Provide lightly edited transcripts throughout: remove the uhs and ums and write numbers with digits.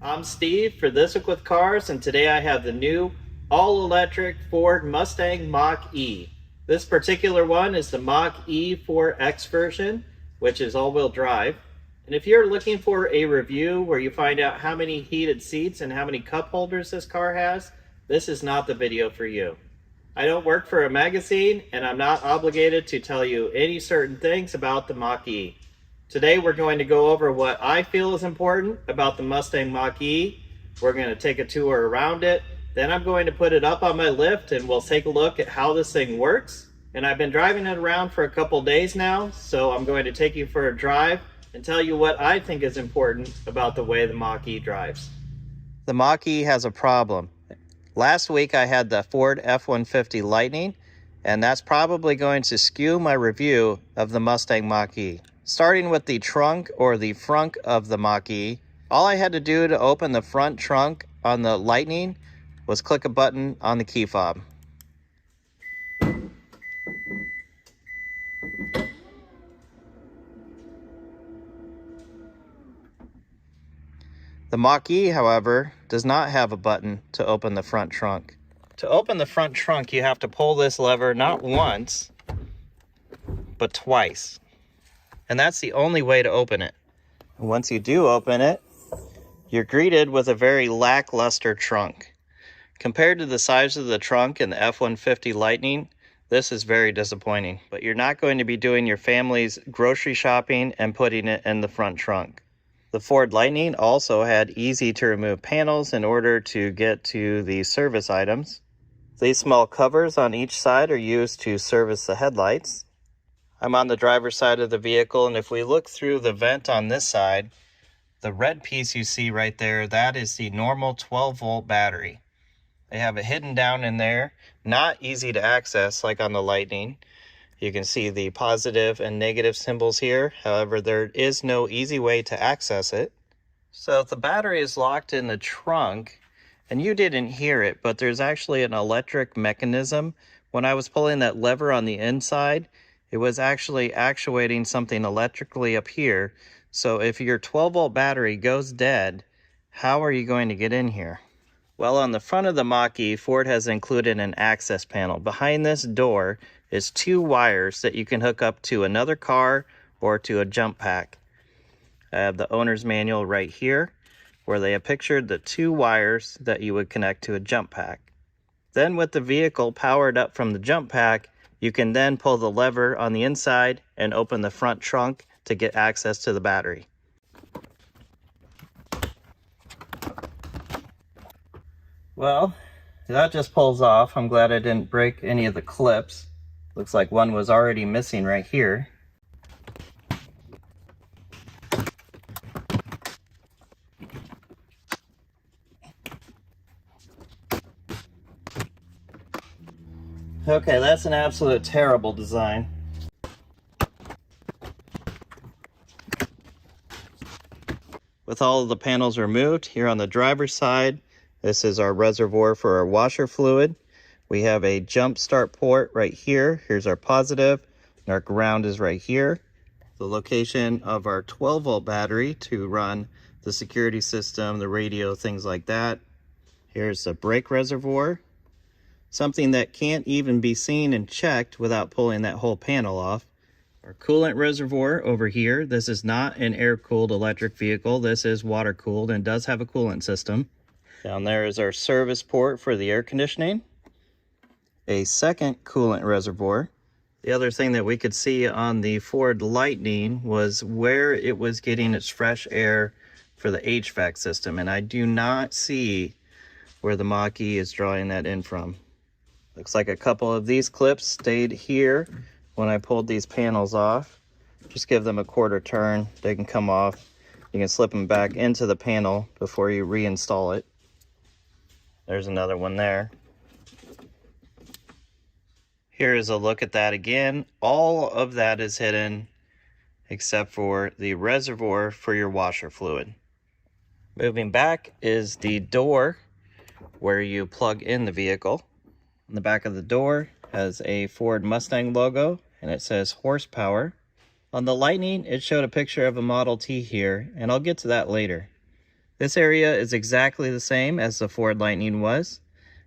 I'm Steve for This Week with Cars, and today I have the new all-electric Ford Mustang Mach-E. This particular one is the Mach-E 4X version, which is all-wheel drive. And if you're looking for a review where you find out how many heated seats and how many cup holders this car has, this is not the video for you. I don't work for a magazine, and I'm not obligated to tell you any certain things about the Mach-E. Today we're going to go over what I feel is important about the Mustang Mach-E. We're going to take a tour around it. Then I'm going to put it up on my lift and we'll take a look at how this thing works. And I've been driving it around for a couple days now, so I'm going to take you for a drive and tell you what I think is important about the way the Mach-E drives. The Mach-E has a problem. Last week I had the Ford F-150 Lightning, and that's probably going to skew my review of the Mustang Mach-E. Starting with the trunk or the frunk of the Mach-E, all I had to do to open the front trunk on the Lightning was click a button on the key fob. The Mach-E, however, does not have a button to open the front trunk. To open the front trunk, you have to pull this lever not once, but twice. And that's the only way to open it. Once you do open it, you're greeted with a very lackluster trunk. Compared to the size of the trunk in the F-150 Lightning, this is very disappointing. But you're not going to be doing your family's grocery shopping and putting it in the front trunk. The Ford Lightning also had easy to remove panels in order to get to the service items. These small covers on each side are used to service the headlights. I'm on the driver's side of the vehicle, and if we look through the vent on this side, the red piece you see right there, that is the normal 12-volt battery. They have it hidden down in there, not easy to access like on the Lightning. You can see the positive and negative symbols here. However, there is no easy way to access it. So if the battery is locked in the trunk, and you didn't hear it, but there's actually an electric mechanism. When I was pulling that lever on the inside, it was actually actuating something electrically up here. So if your 12-volt battery goes dead, how are you going to get in here? Well, on the front of the Mach-E, Ford has included an access panel. Behind this door is 2 wires that you can hook up to another car or to a jump pack. I have the owner's manual right here, where they have pictured the 2 wires that you would connect to a jump pack. Then with the vehicle powered up from the jump pack, you can then pull the lever on the inside and open the front trunk to get access to the battery. Well, that just pulls off. I'm glad I didn't break any of the clips. Looks like one was already missing right here. Okay, that's an absolute terrible design. With all of the panels removed, here on the driver's side, this is our reservoir for our washer fluid. We have a jump start port right here. Here's our positive, and our ground is right here. The location of our 12-volt battery to run the security system, the radio, things like that. Here's the brake reservoir. Something that can't even be seen and checked without pulling that whole panel off. Our coolant reservoir over here. This is not an air-cooled electric vehicle. This is water-cooled and does have a coolant system. Down there is our service port for the air conditioning. A second coolant reservoir. The other thing that we could see on the Ford Lightning was where it was getting its fresh air for the HVAC system, and I do not see where the Mach-E is drawing that in from. Looks like a couple of these clips stayed here when I pulled these panels off. Just give them a quarter turn, they can come off. You can slip them back into the panel before you reinstall it. There's another one there. Here is a look at that again. All of that is hidden except for the reservoir for your washer fluid. Moving back is the door where you plug in the vehicle. On the back of the door has a Ford Mustang logo and it says horsepower. On the Lightning, it showed a picture of a Model T here, and I'll get to that later. This area is exactly the same as the Ford Lightning was.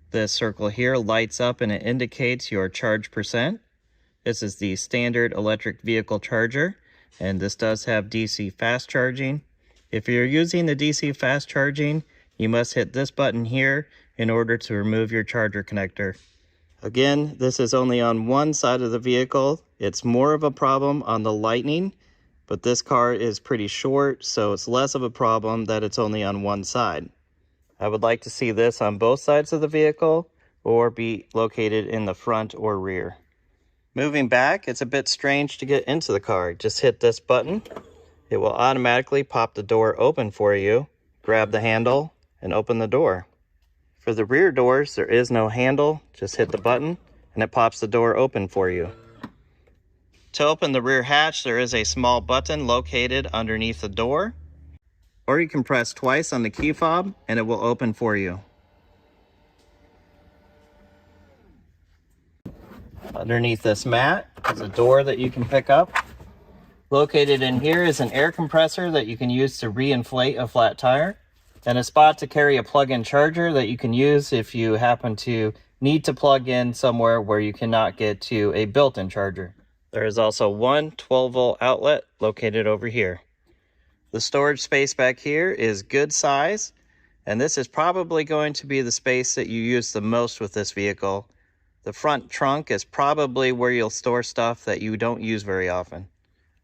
This circle here lights up and it indicates your charge percent. This is the standard electric vehicle charger, and this does have DC fast charging. If you're using the DC fast charging, you must hit this button here in order to remove your charger connector. Again, this is only on one side of the vehicle. It's more of a problem on the Lightning, but this car is pretty short, so it's less of a problem that it's only on one side. I would like to see this on both sides of the vehicle or be located in the front or rear. Moving back, it's a bit strange to get into the car. Just hit this button. It will automatically pop the door open for you. Grab the handle and open the door. For the rear doors, there is no handle. Just hit the button and it pops the door open for you. To open the rear hatch, there is a small button located underneath the door. Or you can press twice on the key fob and it will open for you. Underneath this mat is a door that you can pick up. Located in here is an air compressor that you can use to reinflate a flat tire, and a spot to carry a plug-in charger that you can use if you happen to need to plug in somewhere where you cannot get to a built-in charger. There is also one 12-volt outlet located over here. The storage space back here is good size, and this is probably going to be the space that you use the most with this vehicle. The front trunk is probably where you'll store stuff that you don't use very often.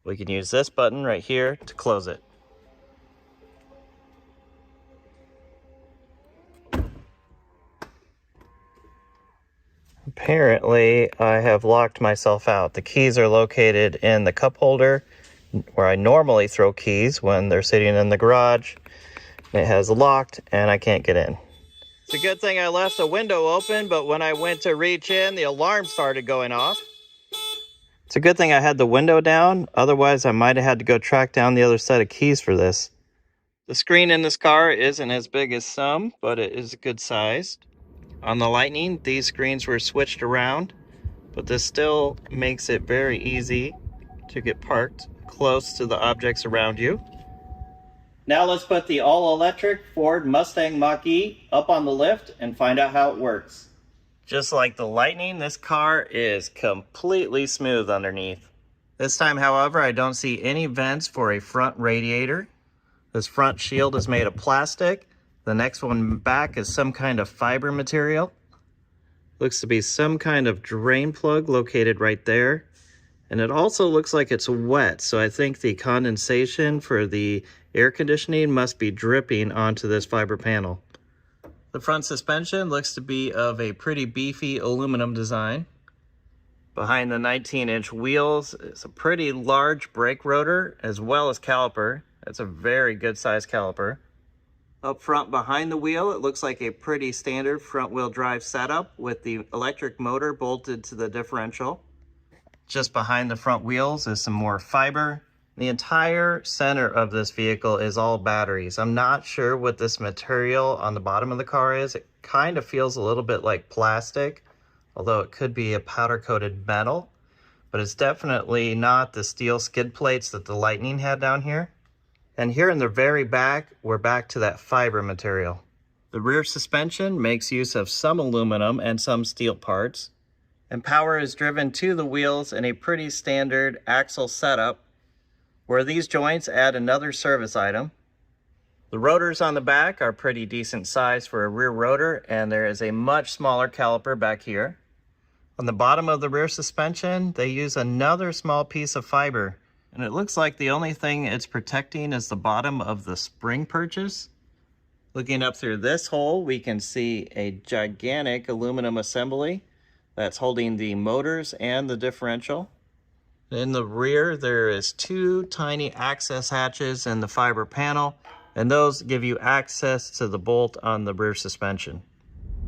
We can use this button right here to close it. Apparently, I have locked myself out. The keys are located in the cup holder where I normally throw keys when they're sitting in the garage. It has locked and I can't get in. It's a good thing I left the window open, but when I went to reach in, the alarm started going off. It's a good thing I had the window down, otherwise I might have had to go track down the other set of keys for this. The screen in this car isn't as big as some, but it is good sized. On the Lightning, these screens were switched around, but this still makes it very easy to get parked close to the objects around you. Now let's put the all-electric Ford Mustang Mach-E up on the lift and find out how it works. Just like the Lightning, this car is completely smooth underneath. This time, however, I don't see any vents for a front radiator. This front shield is made of plastic. The next one back is some kind of fiber material. Looks to be some kind of drain plug located right there. And it also looks like it's wet, so I think the condensation for the air conditioning must be dripping onto this fiber panel. The front suspension looks to be of a pretty beefy aluminum design. Behind the 19-inch wheels is a pretty large brake rotor as well as caliper. That's a very good size caliper. Up front behind the wheel, it looks like a pretty standard front-wheel drive setup with the electric motor bolted to the differential. Just behind the front wheels is some more fiber. The entire center of this vehicle is all batteries. I'm not sure what this material on the bottom of the car is. It kind of feels a little bit like plastic, although it could be a powder-coated metal, but it's definitely not the steel skid plates that the Lightning had down here. And here in the very back, we're back to that fiber material. The rear suspension makes use of some aluminum and some steel parts, and power is driven to the wheels in a pretty standard axle setup, where these joints add another service item. The rotors on the back are pretty decent size for a rear rotor, and there is a much smaller caliper back here. On the bottom of the rear suspension, they use another small piece of fiber, and it looks like the only thing it's protecting is the bottom of the spring purchase. Looking up through this hole, we can see a gigantic aluminum assembly that's holding the motors and the differential. In the rear, there is two tiny access hatches in the fiber panel, and those give you access to the bolt on the rear suspension.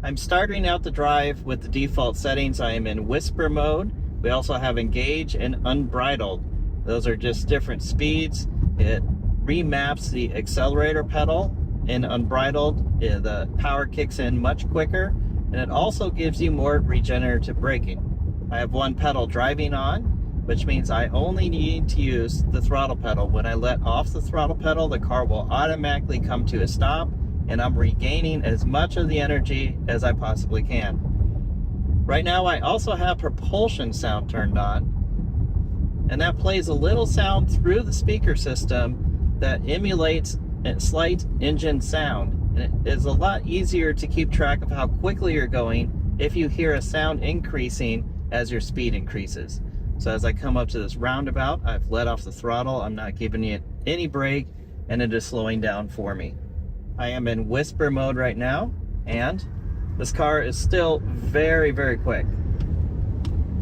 I'm starting out the drive with the default settings. I am in whisper mode. We also have engage and unbridled. Those are just different speeds. It remaps the accelerator pedal. In unbridled, the power kicks in much quicker, and it also gives you more regenerative braking. I have one pedal driving on, which means I only need to use the throttle pedal. When I let off the throttle pedal, the car will automatically come to a stop, and I'm regaining as much of the energy as I possibly can. Right now, I also have propulsion sound turned on, and that plays a little sound through the speaker system that emulates a slight engine sound. And it is a lot easier to keep track of how quickly you're going if you hear a sound increasing as your speed increases. So as I come up to this roundabout, I've let off the throttle, I'm not giving it any brake, and it is slowing down for me. I am in whisper mode right now, and this car is still very, very quick.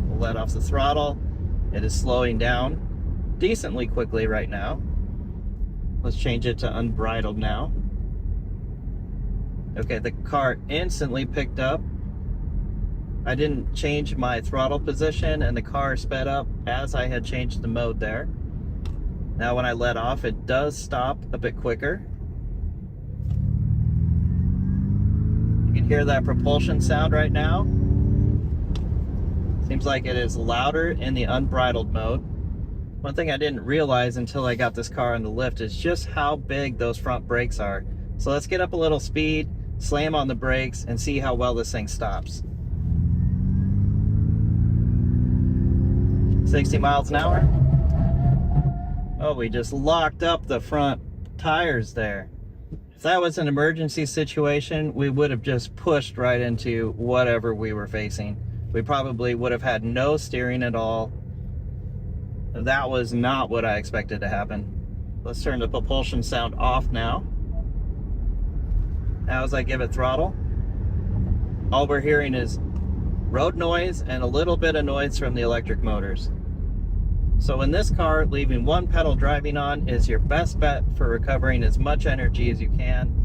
We'll let off the throttle. It is slowing down decently quickly right now. Let's change it to unbridled now. Okay, the car instantly picked up. I didn't change my throttle position, and the car sped up as I had changed the mode there. Now when I let off, it does stop a bit quicker. You can hear that propulsion sound right now. Seems like it is louder in the unbridled mode. One thing I didn't realize until I got this car on the lift is just how big those front brakes are. So let's get up a little speed, slam on the brakes, and see how well this thing stops. 60 miles an hour. Oh, we just locked up the front tires there. If that was an emergency situation, we would have just pushed right into whatever we were facing. We probably would have had no steering at all. That was not what I expected to happen. Let's turn the propulsion sound off now. Now as I give it throttle, all we're hearing is road noise and a little bit of noise from the electric motors. So in this car, leaving one pedal driving on is your best bet for recovering as much energy as you can.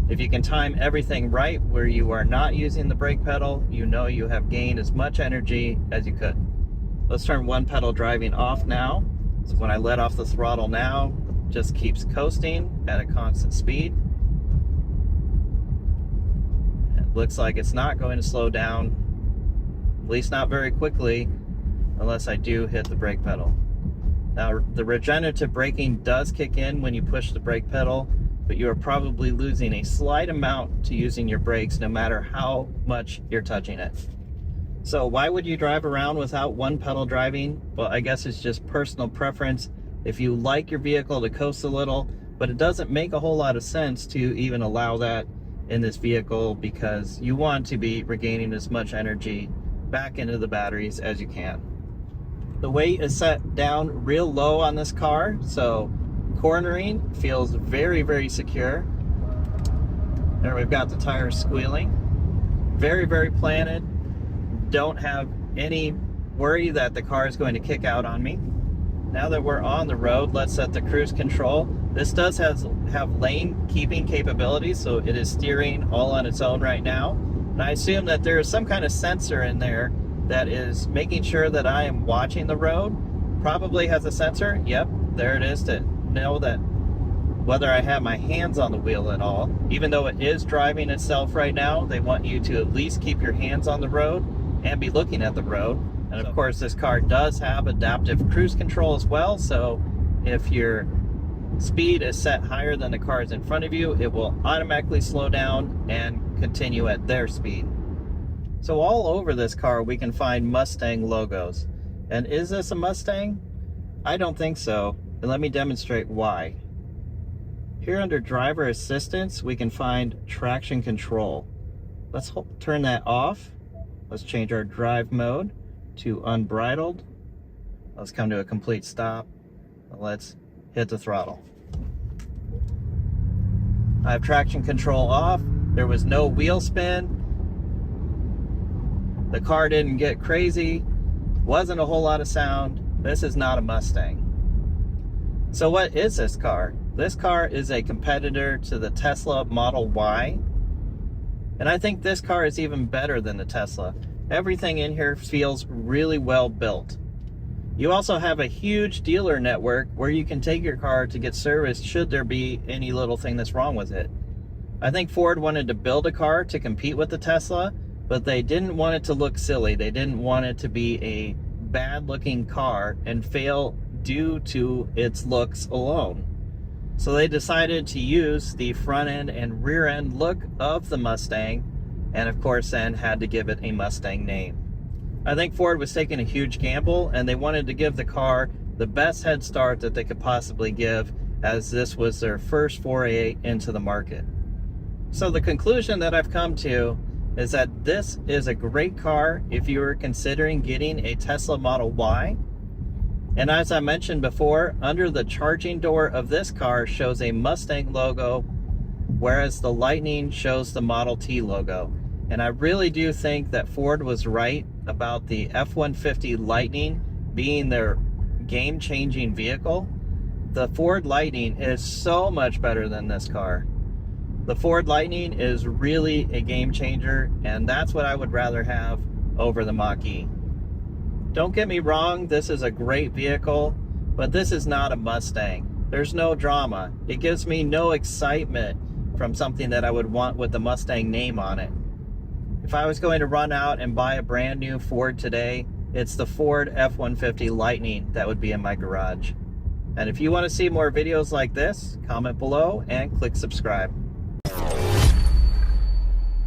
If you can time everything right where you are not using the brake pedal, you know you have gained as much energy as you could. Let's turn one pedal driving off now. So when I let off the throttle now, it just keeps coasting at a constant speed. It looks like it's not going to slow down, at least not very quickly, unless I do hit the brake pedal. Now, the regenerative braking does kick in when you push the brake pedal, but you are probably losing a slight amount to using your brakes no matter how much you're touching it. So why would you drive around without one pedal driving? Well, I guess it's just personal preference. If you like your vehicle to coast a little, but it doesn't make a whole lot of sense to even allow that in this vehicle because you want to be regaining as much energy back into the batteries as you can. The weight is set down real low on this car, so cornering feels very, very secure. There we've got the tires squealing. Very, very planted. Don't have any worry that the car is going to kick out on me. Now that we're on the road, let's set the cruise control. This does have lane keeping capabilities, so it is steering all on its own right now. And I assume that there is some kind of sensor in there that is making sure that I am watching the road. Probably has a sensor. Yep, there it is to know that whether I have my hands on the wheel at all. Even though it is driving itself right now, they want you to at least keep your hands on the road and be looking at the road. And of course, this car does have adaptive cruise control as well, so if your speed is set higher than the cars in front of you, it will automatically slow down and continue at their speed. So all over this car we can find Mustang logos. And is this a Mustang? I don't think so, and let me demonstrate why. Here under driver assistance we can find traction control. Let's turn that off. Let's change our drive mode to unbridled. Let's come to a complete stop. Let's hit the throttle. I have traction control off. There was no wheel spin. The car didn't get crazy. Wasn't a whole lot of sound. This is not a Mustang. So what is this car? This car is a competitor to the Tesla Model Y. And I think this car is even better than the Tesla. Everything in here feels really well built. You also have a huge dealer network where you can take your car to get serviced should there be any little thing that's wrong with it. I think Ford wanted to build a car to compete with the Tesla, but they didn't want it to look silly. They didn't want it to be a bad looking car and fail due to its looks alone. So they decided to use the front end and rear end look of the Mustang, and of course then had to give it a Mustang name. I think Ford was taking a huge gamble, and they wanted to give the car the best head start that they could possibly give, as this was their first foray into the market. So the conclusion that I've come to is that this is a great car if you are considering getting a Tesla Model Y. And as I mentioned before, under the charging door of this car shows a Mustang logo, whereas the Lightning shows the Model T logo. And I really do think that Ford was right about the F-150 Lightning being their game-changing vehicle. The Ford Lightning is so much better than this car. The Ford Lightning is really a game changer, and that's what I would rather have over the Mach-E. Don't get me wrong, this is a great vehicle, but this is not a Mustang. There's no drama. It gives me no excitement from something that I would want with the Mustang name on it. If I was going to run out and buy a brand new Ford today, it's the Ford F-150 Lightning that would be in my garage. And if you want to see more videos like this, comment below and click subscribe.